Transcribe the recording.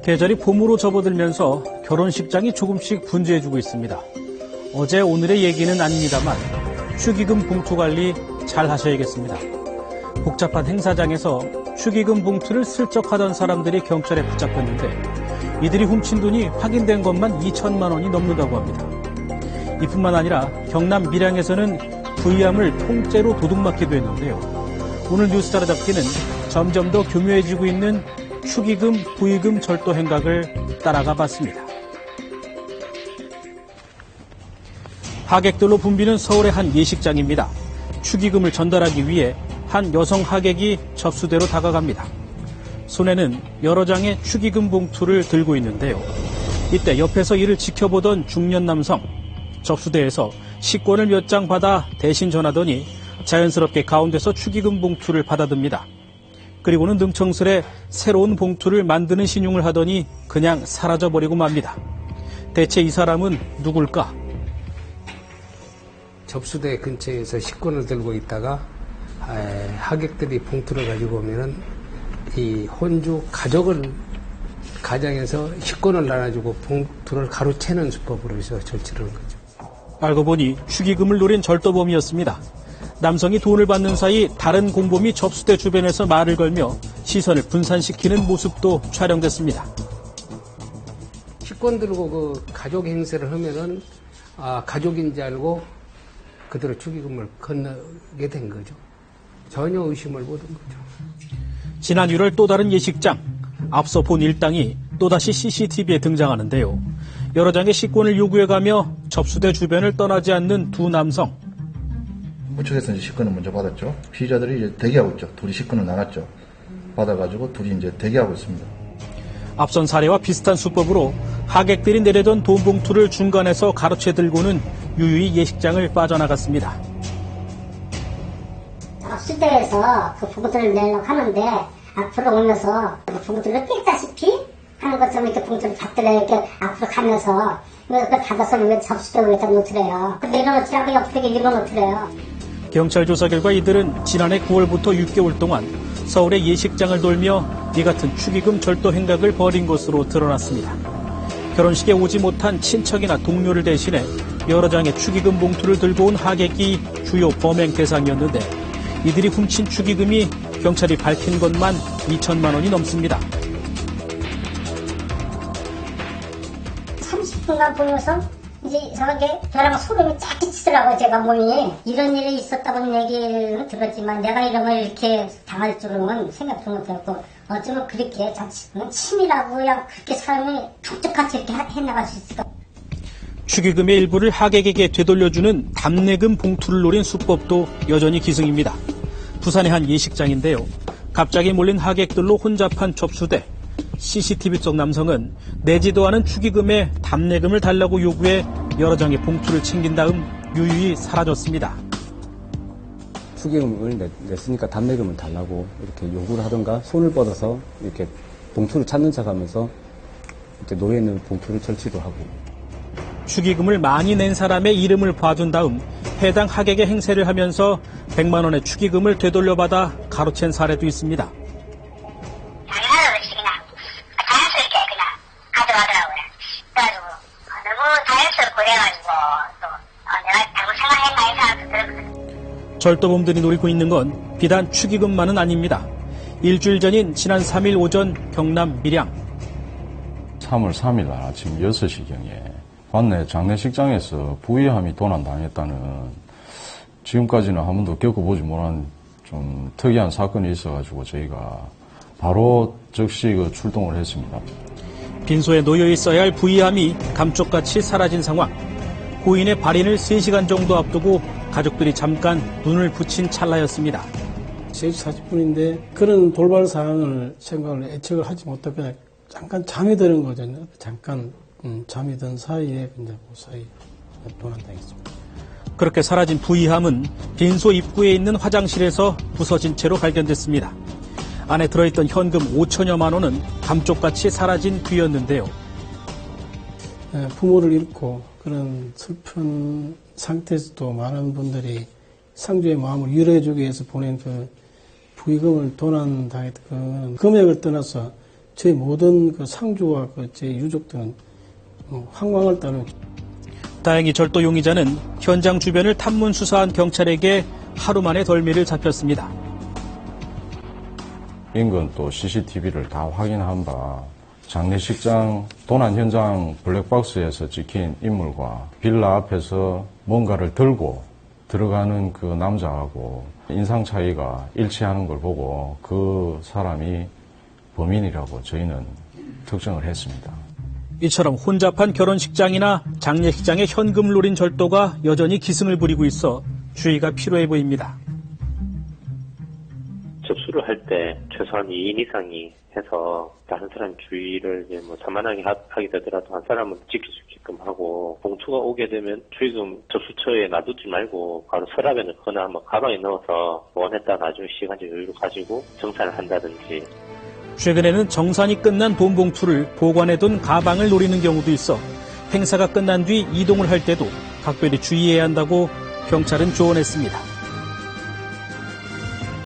계절이 봄으로 접어들면서 결혼식장이 조금씩 분주해지고 있습니다. 어제 오늘의 얘기는 아닙니다만 축의금 봉투 관리 잘 하셔야겠습니다. 복잡한 행사장에서 축의금 봉투를 슬쩍 하던 사람들이 경찰에 붙잡혔는데 이들이 훔친 돈이 확인된 것만 2천만 원이 넘는다고 합니다. 이뿐만 아니라 경남 밀양에서는 부의함을 통째로 도둑맞기도 했는데요. 오늘 뉴스 따라잡기는 점점 더 교묘해지고 있는 축의금, 부의금 절도 행각을 따라가 봤습니다. 하객들로 붐비는 서울의 한 예식장입니다. 축의금을 전달하기 위해 한 여성 하객이 접수대로 다가갑니다. 손에는 여러 장의 축의금 봉투를 들고 있는데요. 이때 옆에서 이를 지켜보던 중년 남성, 접수대에서 식권을 몇 장 받아 대신 전하더니 자연스럽게 가운데서 축의금 봉투를 받아듭니다. 그리고는 능청스레 새로운 봉투를 만드는 신용을 하더니 그냥 사라져버리고 맙니다. 대체 이 사람은 누굴까? 접수대 근처에서 식권을 들고 있다가 하객들이 봉투를 가지고 오면은 이 혼주 가정에서 식권을 나눠주고 봉투를 가로채는 수법으로 해서 절취를 한 거죠. 알고 보니 축의금을 노린 절도범이었습니다. 남성이 돈을 받는 사이 다른 공범이 접수대 주변에서 말을 걸며 시선을 분산시키는 모습도 촬영됐습니다. 식권 들고 그 가족 행세를 하면은 가족인지 알고 그대로 축의금을 건너게 된 거죠. 전혀 의심을 못한 거죠. 지난 1월 또 다른 예식장, 앞서 본 일당이 또다시 CCTV에 등장하는데요. 여러 장의 식권을 요구해가며 접수대 주변을 떠나지 않는 두 남성. 우측에서 이제 식권을 먼저 받았죠. 피의자들이 이제 대기하고 있죠. 둘이 식권을 나갔죠. 받아가지고 둘이 이제 대기하고 있습니다. 앞선 사례와 비슷한 수법으로 하객들이 내려던 돈 봉투를 중간에서 가로채 들고는 유유히 예식장을 빠져나갔습니다. 수대에서 그 봉투를 내려고 하는데 앞으로 오면서 봉투를 삐다시피 하는 것처럼 이렇게 봉투를 받들어 이렇게 앞으로 가면서 그걸 받아서 왜 접수대 위에다 놓더래요. 내려놓더라고 옆에 입어놓더래요. 경찰 조사 결과 이들은 지난해 9월부터 6개월 동안 서울의 예식장을 돌며 이 같은 축의금 절도 행각을 벌인 것으로 드러났습니다. 결혼식에 오지 못한 친척이나 동료를 대신해 여러 장의 축의금 봉투를 들고 온 하객이 주요 범행 대상이었는데 이들이 훔친 축의금이 경찰이 밝힌 것만 2천만 원이 넘습니다. 30분간 보면서 이제 저렇게 저랑 소름이 쫙 끼치더라고요. 제가 몸이. 이런 일이 있었다고는 얘기를 들었지만 내가 이런 걸 이렇게 당할 줄은 생각도 못했고 어쩌면 그렇게 치밀하고 그냥 그렇게 삶을 촉촉같이 이렇게 해나갈 수 있을까. 축의금의 일부를 하객에게 되돌려주는 답례금 봉투를 노린 수법도 여전히 기승입니다. 부산의 한 예식장인데요. 갑자기 몰린 하객들로 혼잡한 접수대. CCTV 속 남성은 내지도 않은 축의금에 답례금을 달라고 요구해 여러 장의 봉투를 챙긴 다음 유유히 사라졌습니다. 축의금을 냈으니까 답례금을 달라고 이렇게 요구를 하던가 손을 뻗어서 이렇게 봉투를 찾는 척하면서 이렇게 놓여 있는 봉투를 절취도 하고. 축의금을 많이 낸 사람의 이름을 봐둔 다음 해당 하객의 행세를 하면서 100만 원의 축의금을 되돌려받아 가로챈 사례도 있습니다. 절도범들이 노리고 있는 건 비단 축의금만은 아닙니다. 일주일 전인 지난 3일 오전 경남 밀양. 3월 3일 아침 6시경에 관내 장례식장에서 부의함이 도난당했다는 지금까지는 한 번도 겪어보지 못한 좀 특이한 사건이 있어가지고 저희가 바로 즉시 출동을 했습니다. 빈소에 놓여 있어야 할 부의함이 감쪽같이 사라진 상황. 고인의 발인을 3시간 정도 앞두고 가족들이 잠깐 눈을 붙인 찰나였습니다. 3시 40분인데 그런 돌발 사항을 생각을 예측을 하지 못하고 그냥 잠깐 잠이 드는 거죠. 잠깐 잠이 든 사이에 이제 무사히 도난당했습니다. 그렇게 사라진 부의함은 빈소 입구에 있는 화장실에서 부서진 채로 발견됐습니다. 안에 들어있던 현금 5천여만 원은 감쪽같이 사라진 뒤였는데요. 부모를 잃고 그런 슬픈 상태에서도 많은 분들이 상주의 마음을 위로해주기 위해서 보낸 그 부의금을 도난당했던 그 금액을 떠나서 저희 모든 그 상주와 제 유족 등은 황망을 따른. 다행히 절도 용의자는 현장 주변을 탐문 수사한 경찰에게 하루 만에 덜미를 잡혔습니다. 인근 또 CCTV를 다 확인한 바 장례식장 도난 현장 블랙박스에서 찍힌 인물과 빌라 앞에서 뭔가를 들고 들어가는 그 남자하고 인상 차이가 일치하는 걸 보고 그 사람이 범인이라고 저희는 특정을 했습니다. 이처럼 혼잡한 결혼식장이나 장례식장의 현금을 노린 절도가 여전히 기승을 부리고 있어 주의가 필요해 보입니다. 접수를 할 때 최소한 2인 이상이 해서 다른 사람 주의를 이제 뭐 산만하게 하게 되더라도 한 사람은 지킬 수 있게끔 하고, 봉투가 오게 되면 축의금 접수처에 놔두지 말고 바로 서랍에 넣거나 뭐 가방에 넣어서 원했다 나중에 시간적 여유를 가지고 정산을 한다든지. 최근에는 정산이 끝난 돈 봉투를 보관해둔 가방을 노리는 경우도 있어 행사가 끝난 뒤 이동을 할 때도 각별히 주의해야 한다고 경찰은 조언했습니다.